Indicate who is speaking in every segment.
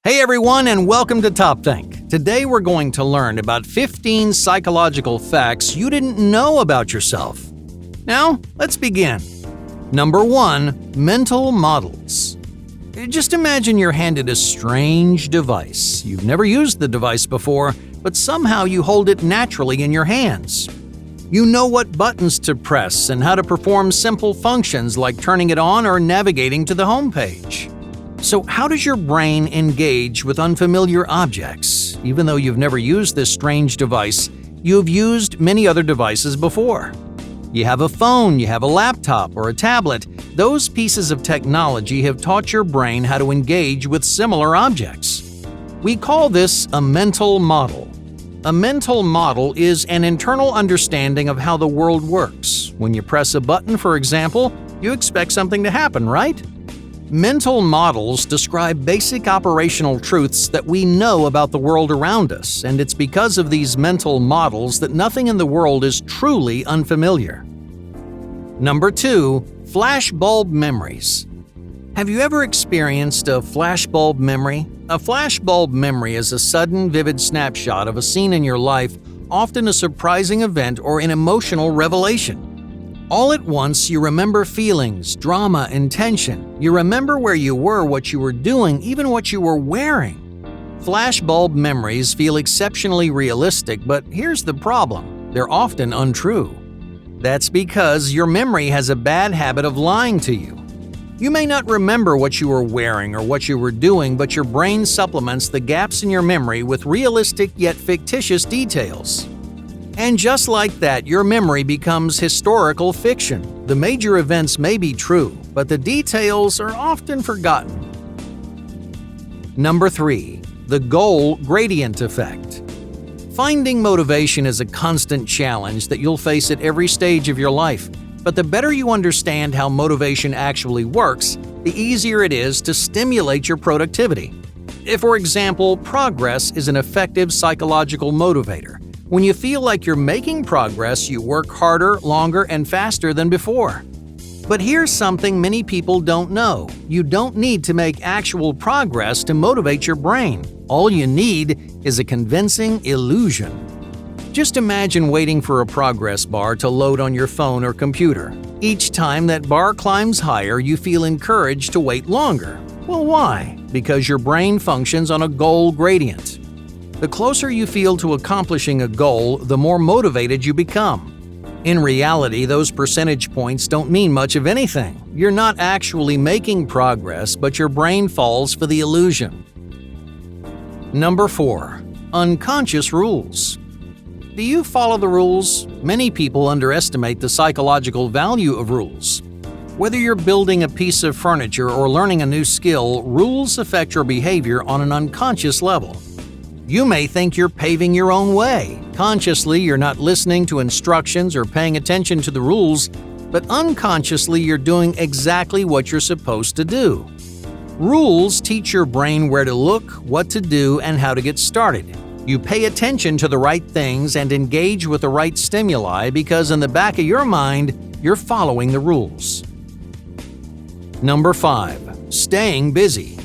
Speaker 1: Hey everyone, and welcome to Top Think. Today we're going to learn about 15 psychological facts you didn't know about yourself. Now, let's begin. Number 1. Mental models. Just imagine you're handed a strange device. You've never used the device before, but somehow you hold it naturally in your hands. You know what buttons to press and how to perform simple functions like turning it on or navigating to the home page. So how does your brain engage with unfamiliar objects? Even though you've never used this strange device, you've used many other devices before. You have a phone, you have a laptop, or a tablet. Those pieces of technology have taught your brain how to engage with similar objects. We call this a mental model. A mental model is an internal understanding of how the world works. When you press a button, for example, you expect something to happen, right? Mental models describe basic operational truths that we know about the world around us, and it's because of these mental models that nothing in the world is truly unfamiliar. Number 2. Flashbulb memories. Have you ever experienced a flashbulb memory? A flashbulb memory is a sudden, vivid snapshot of a scene in your life, often a surprising event or an emotional revelation. All at once, you remember feelings, drama, and tension. You remember where you were, what you were doing, even what you were wearing. Flashbulb memories feel exceptionally realistic, but here's the problem: they're often untrue. That's because your memory has a bad habit of lying to you. You may not remember what you were wearing or what you were doing, but your brain supplements the gaps in your memory with realistic yet fictitious details. And just like that, your memory becomes historical fiction. The major events may be true, but the details are often forgotten. Number 3. The goal gradient effect. Finding motivation is a constant challenge that you'll face at every stage of your life. But the better you understand how motivation actually works, the easier it is to stimulate your productivity. If, for example, progress is an effective psychological motivator. When you feel like you're making progress, you work harder, longer, and faster than before. But here's something many people don't know. You don't need to make actual progress to motivate your brain. All you need is a convincing illusion. Just imagine waiting for a progress bar to load on your phone or computer. Each time that bar climbs higher, you feel encouraged to wait longer. Well, why? Because your brain functions on a goal gradient. The closer you feel to accomplishing a goal, the more motivated you become. In reality, those percentage points don't mean much of anything. You're not actually making progress, but your brain falls for the illusion. Number 4. Unconscious rules. Do you follow the rules? Many people underestimate the psychological value of rules. Whether you're building a piece of furniture or learning a new skill, rules affect your behavior on an unconscious level. You may think you're paving your own way. Consciously, you're not listening to instructions or paying attention to the rules, but unconsciously, you're doing exactly what you're supposed to do. Rules teach your brain where to look, what to do, and how to get started. You pay attention to the right things and engage with the right stimuli because in the back of your mind, you're following the rules. Number 5. Staying busy.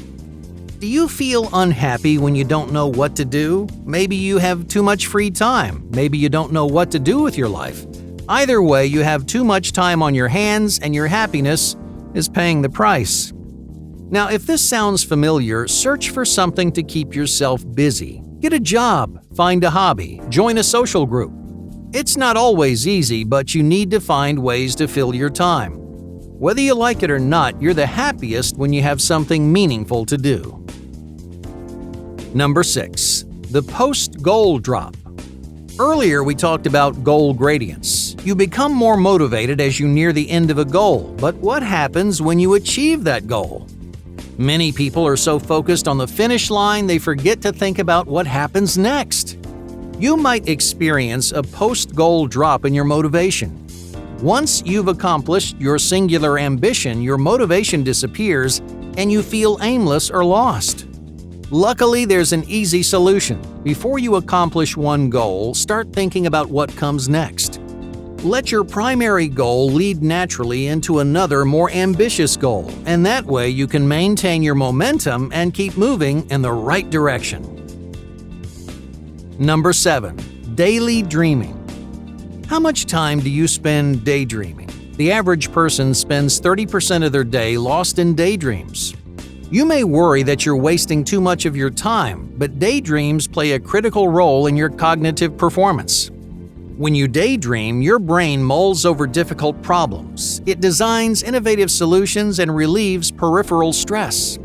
Speaker 1: Do you feel unhappy when you don't know what to do? Maybe you have too much free time. Maybe you don't know what to do with your life. Either way, you have too much time on your hands and your happiness is paying the price. Now, if this sounds familiar, search for something to keep yourself busy. Get a job, find a hobby, join a social group. It's not always easy, but you need to find ways to fill your time. Whether you like it or not, you're the happiest when you have something meaningful to do. Number 6. The post-goal drop. Earlier, we talked about goal gradients. You become more motivated as you near the end of a goal, but what happens when you achieve that goal? Many people are so focused on the finish line they forget to think about what happens next. You might experience a post-goal drop in your motivation. Once you've accomplished your singular ambition, your motivation disappears and you feel aimless or lost. Luckily, there's an easy solution. Before you accomplish one goal, start thinking about what comes next. Let your primary goal lead naturally into another, more ambitious goal, and that way you can maintain your momentum and keep moving in the right direction. Number 7. Daily dreaming. How much time do you spend daydreaming? The average person spends 30% of their day lost in daydreams. You may worry that you're wasting too much of your time, but daydreams play a critical role in your cognitive performance. When you daydream, your brain mulls over difficult problems. It designs innovative solutions and relieves peripheral stress.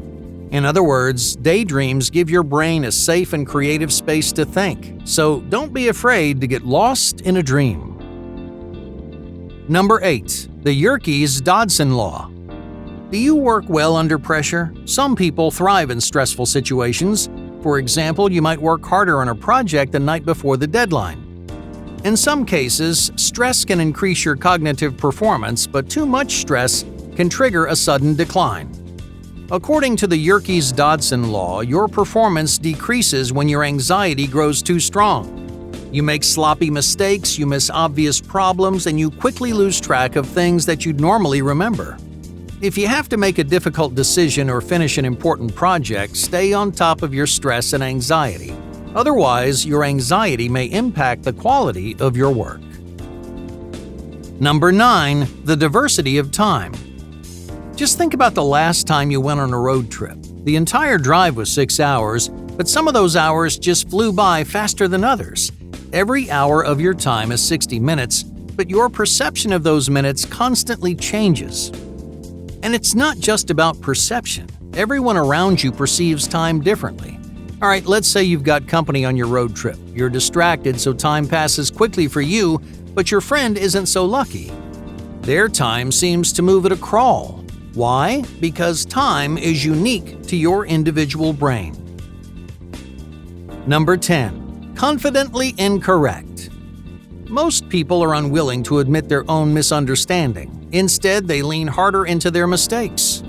Speaker 1: In other words, daydreams give your brain a safe and creative space to think, so don't be afraid to get lost in a dream. Number 8. The YERKES-DODSON Law. Do you work well under pressure? Some people thrive in stressful situations. For example, you might work harder on a project the night before the deadline. In some cases, stress can increase your cognitive performance, but too much stress can trigger a sudden decline. According to the Yerkes-Dodson law, your performance decreases when your anxiety grows too strong. You make sloppy mistakes, you miss obvious problems, and you quickly lose track of things that you'd normally remember. If you have to make a difficult decision or finish an important project, stay on top of your stress and anxiety. Otherwise, your anxiety may impact the quality of your work. Number 9. The diversity of time. Just think about the last time you went on a road trip. The entire drive was 6 hours, but some of those hours just flew by faster than others. Every hour of your time is 60 minutes, but your perception of those minutes constantly changes. And it's not just about perception. Everyone around you perceives time differently. All right, let's say you've got company on your road trip. You're distracted, so time passes quickly for you, but your friend isn't so lucky. Their time seems to move at a crawl. Why? Because time is unique to your individual brain. Number 10. Confidently incorrect. Most people are unwilling to admit their own misunderstanding. Instead, they lean harder into their mistakes.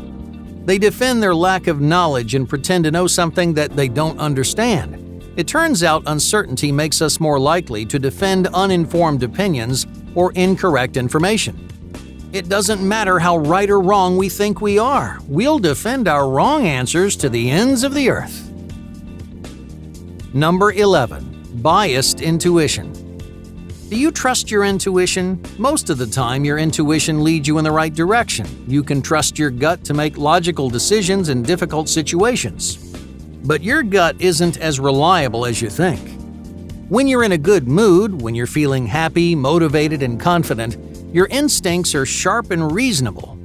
Speaker 1: They defend their lack of knowledge and pretend to know something that they don't understand. It turns out uncertainty makes us more likely to defend uninformed opinions or incorrect information. It doesn't matter how right or wrong we think we are. We'll defend our wrong answers to the ends of the earth. Number 11. Biased intuition. Do you trust your intuition? Most of the time, your intuition leads you in the right direction. You can trust your gut to make logical decisions in difficult situations. But your gut isn't as reliable as you think. When you're in a good mood, when you're feeling happy, motivated, and confident, your instincts are sharp and reasonable.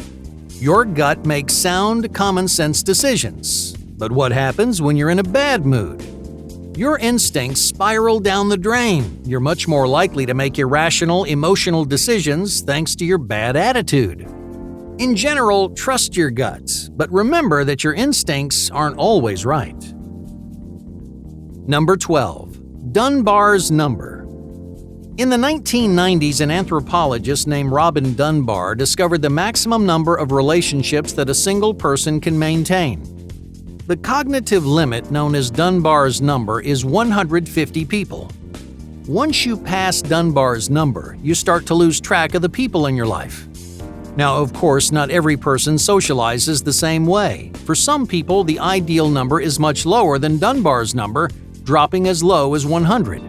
Speaker 1: Your gut makes sound, common-sense decisions. But what happens when you're in a bad mood? Your instincts spiral down the drain. You're much more likely to make irrational, emotional decisions thanks to your bad attitude. In general, trust your gut, but remember that your instincts aren't always right. Number 12. Dunbar's number. In the 1990s, an anthropologist named Robin Dunbar discovered the maximum number of relationships that a single person can maintain. The cognitive limit, known as Dunbar's number, is 150 people. Once you pass Dunbar's number, you start to lose track of the people in your life. Now, of course, not every person socializes the same way. For some people, the ideal number is much lower than Dunbar's number, dropping as low as 100.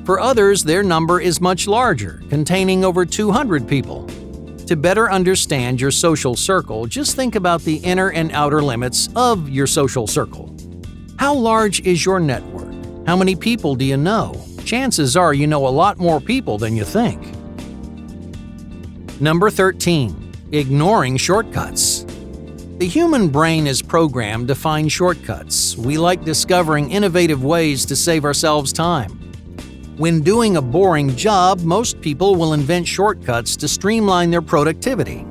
Speaker 1: For others, their number is much larger, containing over 200 people. To better understand your social circle, just think about the inner and outer limits of your social circle. How large is your network? How many people do you know? Chances are you know a lot more people than you think. Number 13. Ignoring shortcuts. The human brain is programmed to find shortcuts. We like discovering innovative ways to save ourselves time. When doing a boring job, most people will invent shortcuts to streamline their productivity.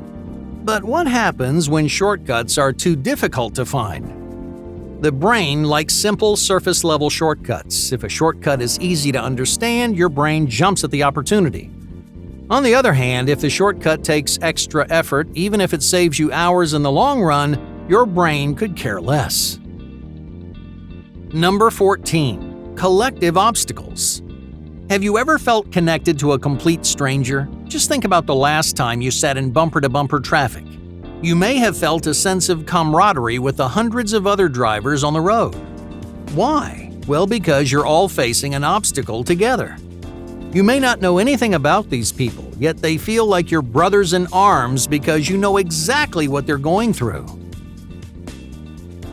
Speaker 1: But what happens when shortcuts are too difficult to find? The brain likes simple, surface-level shortcuts. If a shortcut is easy to understand, your brain jumps at the opportunity. On the other hand, if the shortcut takes extra effort, even if it saves you hours in the long run, your brain could care less. Number 14. Collective obstacles. Have you ever felt connected to a complete stranger? Just think about the last time you sat in bumper-to-bumper traffic. You may have felt a sense of camaraderie with the hundreds of other drivers on the road. Why? Well, because you're all facing an obstacle together. You may not know anything about these people, yet they feel like your brothers in arms because you know exactly what they're going through.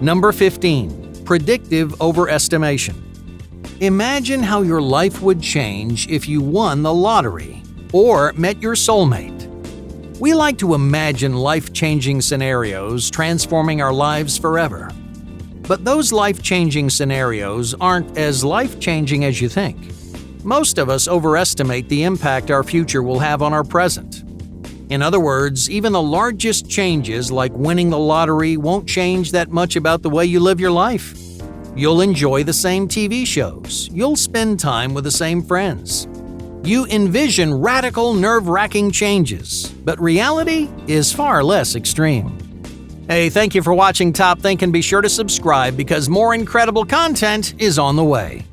Speaker 1: Number 15. Predictive overestimation. Imagine how your life would change if you won the lottery or met your soulmate. We like to imagine life-changing scenarios transforming our lives forever. But those life-changing scenarios aren't as life-changing as you think. Most of us overestimate the impact our future will have on our present. In other words, even the largest changes like winning the lottery won't change that much about the way you live your life. You'll enjoy the same TV shows. You'll spend time with the same friends. You envision radical, nerve-wracking changes, but reality is far less extreme. Hey, thank you for watching Top Think, and be sure to subscribe because more incredible content is on the way.